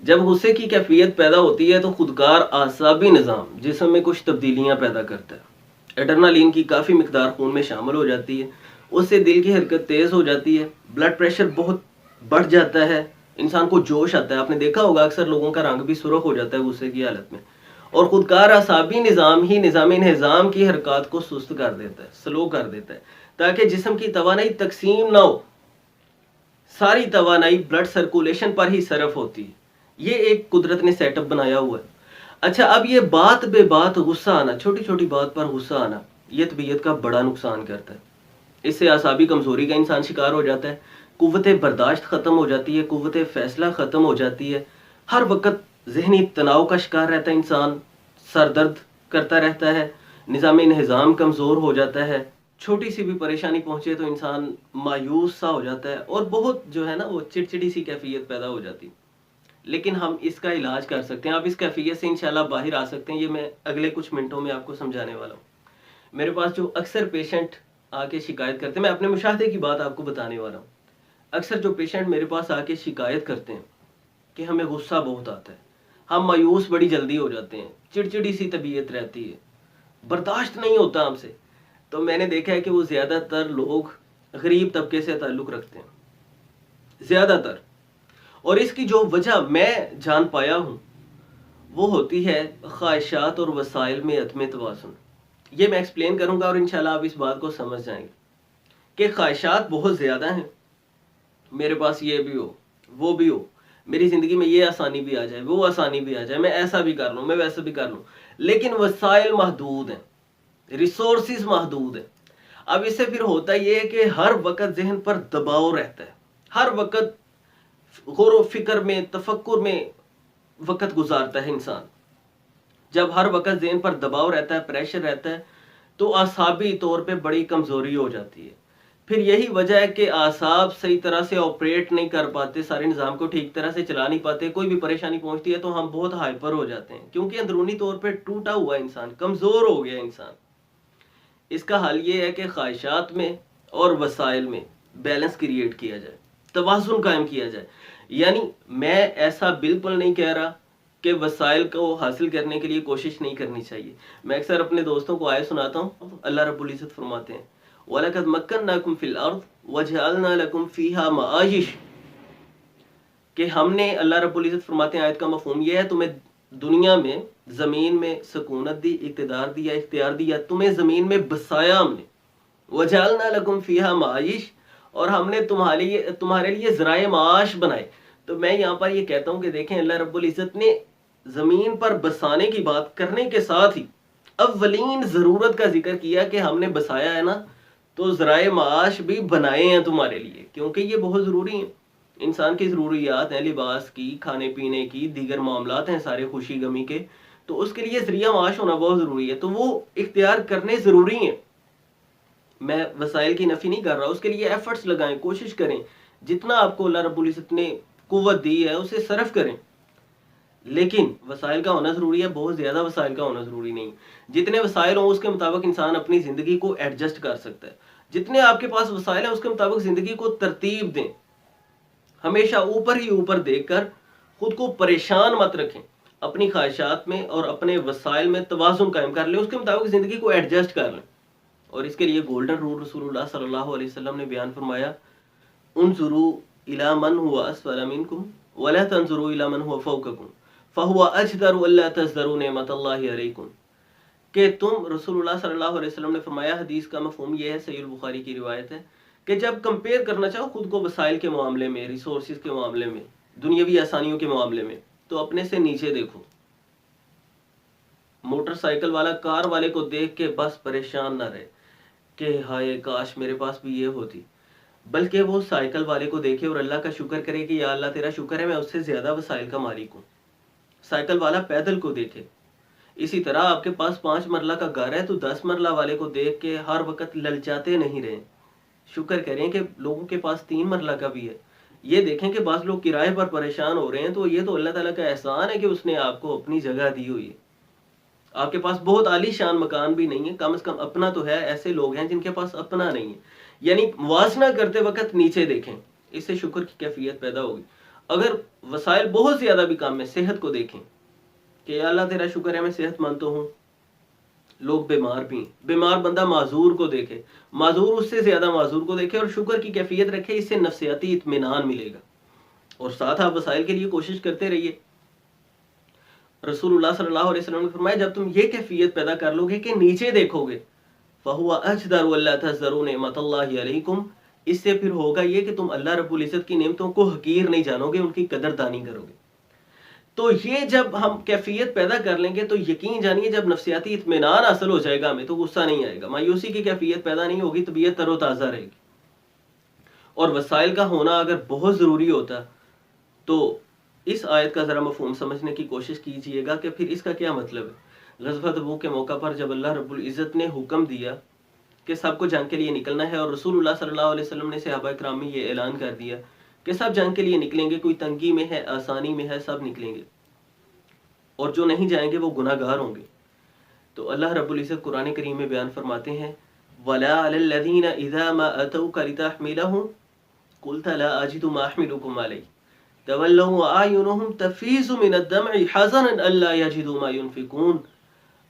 جب غصے کی کیفیت پیدا ہوتی ہے تو خودکار اعصابی نظام جسم میں کچھ تبدیلیاں پیدا کرتا ہے۔ ایڈرنالین کی کافی مقدار خون میں شامل ہو جاتی ہے، اس سے دل کی حرکت تیز ہو جاتی ہے، بلڈ پریشر بہت بڑھ جاتا ہے، انسان کو جوش آتا ہے۔ آپ نے دیکھا ہوگا اکثر لوگوں کا رنگ بھی سرخ ہو جاتا ہے غصے کی حالت میں، اور خودکار اعصابی نظام ہی نظام انہضام کی حرکات کو سست کر دیتا ہے، سلو کر دیتا ہے، تاکہ جسم کی توانائی تقسیم نہ ہو۔ ساری توانائی بلڈ سرکولیشن پر ہی صرف ہوتی ہے۔ یہ ایک قدرت نے سیٹ اپ بنایا ہوا ہے۔ اچھا، اب یہ بات بے بات غصہ آنا، چھوٹی چھوٹی بات پر غصہ آنا، یہ طبیعت کا بڑا نقصان کرتا ہے۔ اس سے اعصابی کمزوری کا انسان شکار ہو جاتا ہے، قوت برداشت ختم ہو جاتی ہے، قوت فیصلہ ختم ہو جاتی ہے، ہر وقت ذہنی تناؤ کا شکار رہتا ہے انسان، سر درد کرتا رہتا ہے، نظام انہضام کمزور ہو جاتا ہے، چھوٹی سی بھی پریشانی پہنچے تو انسان مایوس سا ہو جاتا ہے، اور بہت جو ہے نا وہ چڑچڑی سی کیفیت پیدا ہو جاتی۔ لیکن ہم اس کا علاج کر سکتے ہیں، آپ اس کیفیت سے انشاءاللہ باہر آ سکتے ہیں، یہ میں اگلے کچھ منٹوں میں آپ کو سمجھانے والا ہوں۔ میرے پاس جو اکثر پیشنٹ آ کے شکایت کرتے ہیں، میں اپنے مشاہدے کی بات آپ کو بتانے والا ہوں۔ اکثر جو پیشنٹ میرے پاس آ کے شکایت کرتے ہیں کہ ہمیں غصہ بہت آتا ہے، ہم مایوس بڑی جلدی ہو جاتے ہیں، چڑچڑی سی طبیعت رہتی ہے، برداشت نہیں ہوتا ہم سے، تو میں نے دیکھا ہے کہ وہ زیادہ تر لوگ غریب طبقے سے تعلق رکھتے ہیں، زیادہ تر۔ اور اس کی جو وجہ میں جان پایا ہوں وہ ہوتی ہے خواہشات اور وسائل میں عدم توازن۔ یہ میں ایکسپلین کروں گا اور انشاءاللہ آپ اس بات کو سمجھ جائیں گے کہ خواہشات بہت زیادہ ہیں، میرے پاس یہ بھی ہو، وہ بھی ہو، میری زندگی میں یہ آسانی بھی آ جائے، وہ آسانی بھی آ جائے، میں ایسا بھی کر لوں، میں ویسا بھی کر لوں، لیکن وسائل محدود ہیں، ریسورسز محدود ہیں۔ اب اس سے پھر ہوتا یہ ہے کہ ہر وقت ذہن پر دباؤ رہتا ہے، ہر وقت غور و فکر میں، تفکر میں وقت گزارتا ہے انسان۔ جب ہر وقت ذہن پر دباؤ رہتا ہے، پریشر رہتا ہے، تو اعصابی طور پہ بڑی کمزوری ہو جاتی ہے۔ پھر یہی وجہ ہے کہ اعصاب صحیح طرح سے آپریٹ نہیں کر پاتے، سارے نظام کو ٹھیک طرح سے چلا نہیں پاتے، کوئی بھی پریشانی پہنچتی ہے تو ہم بہت ہائپر ہو جاتے ہیں، کیونکہ اندرونی طور پہ ٹوٹا ہوا انسان، کمزور ہو گیا انسان۔ اس کا حل یہ ہے کہ خواہشات میں اور وسائل میں بیلنس کریٹ کیا جائے، توازن قائم کیا جائے۔ یعنی میں ایسا بالکل نہیں کہہ رہا کہ وسائل کو حاصل کرنے کے لیے کوشش نہیں کرنی چاہیے۔ میں اکثر اپنے دوستوں کو آیت سناتا ہوں، اللہ رب العزت فرماتے ہیں وَلَقَدْ مَكَّنَّاكُمْ فِي الْأَرْضِ وَجَعَلْنَا لَكُمْ فِيهَا مَعَایِشَ، کہ ہم نے، اللہ رب العزت فرماتے ہیں، آیت کا مفہوم یہ ہے، تمہیں دنیا میں، زمین میں سکونت دی، اقتدار دیا، اختیار دیا، تمہیں زمین میں بسایا ہم نے، وَجَعَلْنَا لَكُمْ فِيهَا مَعَایِشَ، اور ہم نے تمہارے لیے ذرائع معاش بنائے۔ تو میں یہاں پر یہ کہتا ہوں کہ دیکھیں، اللہ رب العزت نے زمین پر بسانے کی بات کرنے کے ساتھ ہی اولین ضرورت کا ذکر کیا کہ ہم نے بسایا ہے نا، تو ذرائع معاش بھی بنائے ہیں تمہارے لیے، کیونکہ یہ بہت ضروری ہیں۔ انسان کی ضروریات ہیں، لباس کی، کھانے پینے کی، دیگر معاملات ہیں سارے خوشی غمی کے، تو اس کے لیے ذریعہ معاش ہونا بہت ضروری ہے، تو وہ اختیار کرنے ضروری ہیں۔ میں وسائل کی نفی نہیں کر رہا، اس کے لیے ایفرٹس لگائیں، کوشش کریں، جتنا آپ کو اللہ رب العزت نے قوت دی ہے اسے صرف کریں، لیکن وسائل کا ہونا ضروری ہے، بہت زیادہ وسائل کا ہونا ضروری نہیں۔ جتنے وسائل ہوں اس کے مطابق انسان اپنی زندگی کو ایڈجسٹ کر سکتا ہے۔ جتنے آپ کے پاس وسائل ہیں اس کے مطابق زندگی کو ترتیب دیں، ہمیشہ اوپر ہی اوپر دیکھ کر خود کو پریشان مت رکھیں، اپنی خواہشات میں اور اپنے وسائل میں توازن قائم کر لیں، اس کے مطابق زندگی کو ایڈجسٹ کر لیں۔ اور اس کے لیے گولڈن رول رسول اللہ صلی اللہ علیہ وسلم نے بیان فرمایا، انظروا الی من هو اسفل منکم ولا تنظروا الی من هو فوقکم فهو اجدر الا تزدروا نعمت اللہ علیکم، کہ تم، رسول اللہ صلی اللہ علیہ وسلم نے فرمایا، حدیث کا مفہوم یہ ہے، صحیح البخاری کی روایت ہے، کہ جب کمپیئر کرنا چاہو خود کو وسائل کے معاملے میں، ریسورسز کے معاملے میں، دنیاوی آسانیوں کے معاملے میں، تو اپنے سے نیچے دیکھو۔ موٹر سائیکل والا کار والے کو دیکھ کے بس پریشان نہ رہے کہ ہائے کاش میرے پاس بھی یہ ہوتی، بلکہ وہ سائیکل والے کو دیکھے اور اللہ کا شکر کرے کہ یا اللہ تیرا شکر ہے میں اس سے زیادہ وسائل کا مالک ہوں۔ سائیکل والا پیدل کو دیکھے۔ اسی طرح آپ کے پاس 5 مرلہ کا گھر ہے تو 10 مرلہ والے کو دیکھ کے ہر وقت للچاتے نہیں رہیں، شکر کریں کہ لوگوں کے پاس 3 مرلہ کا بھی ہے۔ یہ دیکھیں کہ بعض لوگ کرائے پر پریشان ہو رہے ہیں، تو یہ تو اللہ تعالیٰ کا احسان ہے کہ اس نے آپ کو اپنی جگہ دی ہوئی ہے۔ آپ کے پاس بہت عالی شان مکان بھی نہیں ہے، کم از کم اپنا تو ہے۔ ایسے لوگ ہیں جن کے پاس اپنا نہیں ہے، یعنی موازنہ کرتے وقت نیچے دیکھیں، اس سے شکر کی کیفیت پیدا ہوگی۔ اگر وسائل بہت زیادہ بھی کام ہے، صحت کو دیکھیں کہ یا اللہ تیرا شکر ہے میں صحت مند تو ہوں، لوگ بیمار بھی ہیں، بیمار بندہ معذور کو دیکھے، معذور اس سے زیادہ معذور کو دیکھے اور شکر کی کیفیت رکھے، اس سے نفسیاتی اطمینان ملے گا، اور ساتھ آپ وسائل کے لیے کوشش کرتے رہیے۔ رسول اللہ صلی اللہ علیہ وسلم نے فرمایا جب تم یہ کیفیت پیدا کر لو گے کہ نیچے دیکھو گے، فَهُوَ أَجْدَرُ أَلَّا تَزْدَرُوا نِعْمَةَ اللَّهِ عَلَيْكُمْ، اس سے پھر ہوگا یہ کہ تم اللہ رب العزت کی نعمتوں کو حقیر نہیں جانو گے، ان کی قدردانی کرو گے۔ تو یہ جب ہم کیفیت پیدا کر لیں گے تو یقین جانیے جب نفسیاتی اطمینان حاصل ہو جائے گا ہمیں تو غصہ نہیں آئے گا، مایوسی کی کیفیت پیدا نہیں ہوگی، طبیعت تر و تازہ رہے گی۔ اور وسائل کا ہونا اگر بہت ضروری ہوتا تو اس آیت کا ذرا مفہوم سمجھنے کی کوشش کیجئے گا کہ پھر اس کا کیا مطلب ہے۔ غزوہ تبوک کے موقع پر جب اللہ رب العزت نے حکم دیا کہ سب کو جنگ کے لیے نکلنا ہے، اور رسول اللہ صلی اللہ علیہ وسلم نے صحابہ کرام میں یہ اعلان کر دیا کہ سب جنگ کے لیے نکلیں گے، کوئی تنگی میں ہے، آسانی میں ہے، سب نکلیں گے، اور جو نہیں جائیں گے وہ گناہ گار ہوں گے۔ تو اللہ رب العزت قرآن کریم میں بیان فرماتے ہیں وَلَا عَلَى الَّذِينَ إِذَا مَا أَتَوْكَ لِتَحْمِلَهُمْ قُلْتَ لَا أَجِدُ مَا أَحْمِلُكُمْ عَلَيْهِ تَوَلَّوْا وَأَعْيُنُهُمْ تَفِيضُ مِنَ الدَّمْعِ حَزَنًا أَلَّا يَجِدُوا مَا يُنْفِقُونَ۔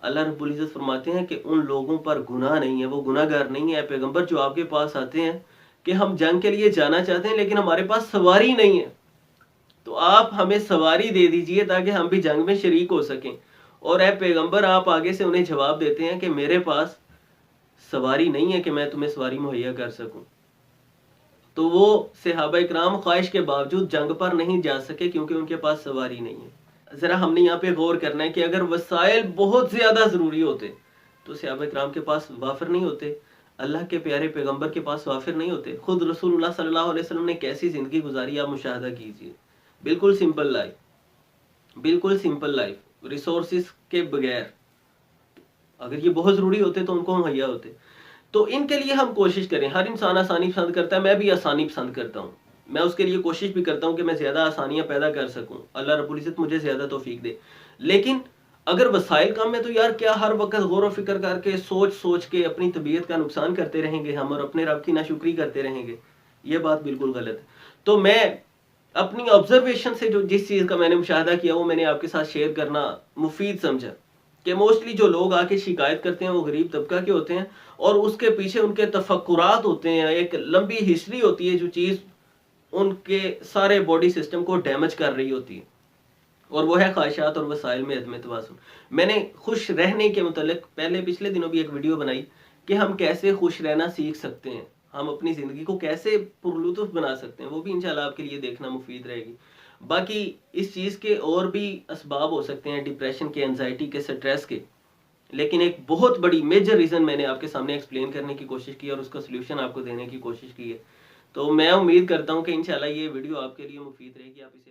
اللہ رب العزت فرماتے ہیں کہ ان لوگوں پر گناہ نہیں ہے، وہ گناہ گار نہیں ہے پیغمبر جو آپ کے پاس آتے ہیں کہ ہم جنگ کے لیے جانا چاہتے ہیں لیکن ہمارے پاس سواری نہیں ہے، تو آپ ہمیں سواری دے دیجئے تاکہ ہم بھی جنگ میں شریک ہو سکیں۔ اور اے پیغمبر آپ آگے سے انہیں جواب دیتے ہیں کہ میرے پاس سواری نہیں ہے کہ میں تمہیں سواری مہیا کر سکوں۔ تو وہ صحابہ اکرام خواہش کے باوجود جنگ پر نہیں جا سکے کیونکہ ان کے پاس سواری نہیں ہے۔ ذرا ہم نے یہاں پہ غور کرنا ہے کہ اگر وسائل بہت زیادہ ضروری ہوتے تو صحابہ اکرام کے پاس وافر نہیں ہوتے، اللہ کے پیارے پیغمبر کے پاس وافر نہیں ہوتے۔ خود رسول اللہ صلی اللہ علیہ وسلم نے کیسی زندگی گزاری آپ مشاہدہ کیجئے، بالکل سمپل لائف، بالکل سمپل لائف، ریسورسز کے بغیر۔ اگر یہ بہت ضروری ہوتے تو ان کو مہیا ہوتے۔ تو ان کے لیے ہم کوشش کریں، ہر انسان آسانی پسند کرتا ہے، میں بھی آسانی پسند کرتا ہوں، میں اس کے لیے کوشش بھی کرتا ہوں کہ میں زیادہ آسانیاں پیدا کر سکوں، اللہ رب العزت مجھے زیادہ توفیق دے۔ لیکن اگر وسائل کم ہے تو یار کیا ہر وقت غور و فکر کر کے سوچ کے اپنی طبیعت کا نقصان کرتے رہیں گے ہم اور اپنے رب کی ناشکری کرتے رہیں گے؟ یہ بات بالکل غلط ہے۔ تو میں اپنی آبزرویشن سے جو جس چیز کا میں نے مشاہدہ کیا وہ میں نے آپ کے ساتھ شیئر کرنا مفید سمجھا کہ موسٹلی جو لوگ آ کے شکایت کرتے ہیں وہ غریب طبقہ کے ہوتے ہیں، اور اس کے پیچھے ان کے تفکرات ہوتے ہیں، ایک لمبی ہسٹری ہوتی ہے جو چیز ان کے سارے باڈی سسٹم کو ڈیمیج کر رہی ہوتی ہے، اور وہ ہے خواہشات اور وسائل میں عدم توازن۔ میں نے خوش رہنے کے متعلق پچھلے دنوں بھی ایک ویڈیو بنائی کہ ہم کیسے خوش رہنا سیکھ سکتے ہیں، ہم اپنی زندگی کو کیسے پرلطف بنا سکتے ہیں، وہ بھی انشاءاللہ آپ کے لیے دیکھنا مفید رہے گی۔ باقی اس چیز کے اور بھی اسباب ہو سکتے ہیں، ڈپریشن کے، انزائٹی کے، سٹریس کے، لیکن ایک بہت بڑی میجر ریزن میں نے آپ کے سامنے ایکسپلین کرنے کی کوشش کی اور اس کا سلوشن آپ کو دینے کی کوشش کی ہے۔ تو میں امید کرتا ہوں کہ انشاءاللہ یہ ویڈیو آپ کے لیے مفید رہے گی، آپ اسے